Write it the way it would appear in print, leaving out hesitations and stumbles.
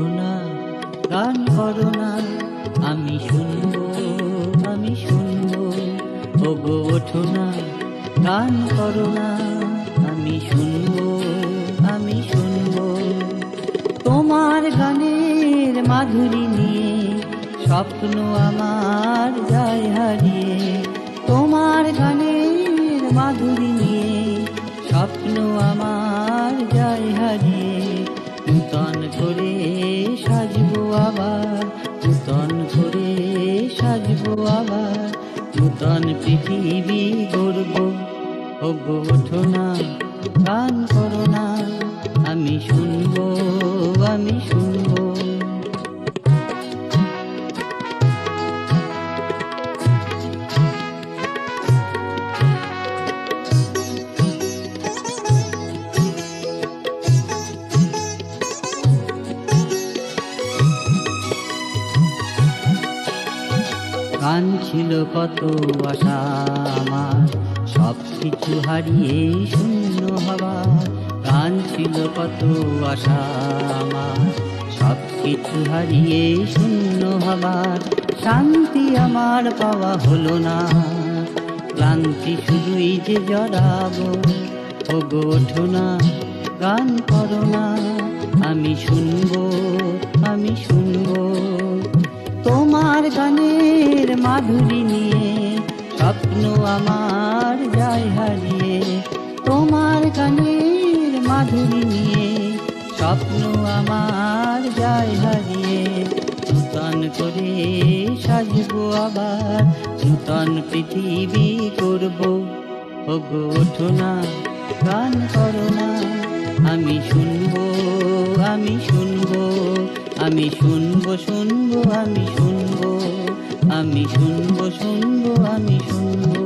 ওঠো না, গান করো না, আমি শুনবো, আমি শুনবো। ওগো ওঠো না, গান করো না, আমি শুনবো, আমি শুনবো। তোমার গানের মাধুরী নিয়ে স্বপ্ন আমার যায় হারিয়ে। তোমার গানের মাধুরী নিয়ে স্বপ্ন আমার যায় হারিয়ে। নূতন করে সাজবো আবার, নূতন করে সাজবো আবার, নূতন পৃথিবী গড়ব। ওগো ওঠো না, গান করো না, আমি শুনবো, আমি শুনবো। গান ছিল কত আশা আমার, সব কিছু হারিয়ে শূন্য হবার। গান ছিল কত আশা আমার, সব কিছু হারিয়ে শূন্য হবার। শান্তি আমার পাওয়া হলো না, ক্লান্তি শুধুই যে জড়াবো। ওগো ওঠো না, গান করো না, আমি শুনবো, আমি শুনবো। তোমার গানের মাধুরী নিয়ে স্বপ্ন আমার যায় হারিয়ে। তোমার গানের মাধুরী নিয়ে স্বপ্ন আমার যায় হারিয়ে। নূতন করে সাজবো আবার, নূতন পৃথিবী করব। ওগো ওঠো না, গান করো না, আমি শুনবো, আমি শুনবো। আমি শুনবো, শুনবো, আমি শুনবো, আমি শুনবো, শুনবো, আমি শুনবো।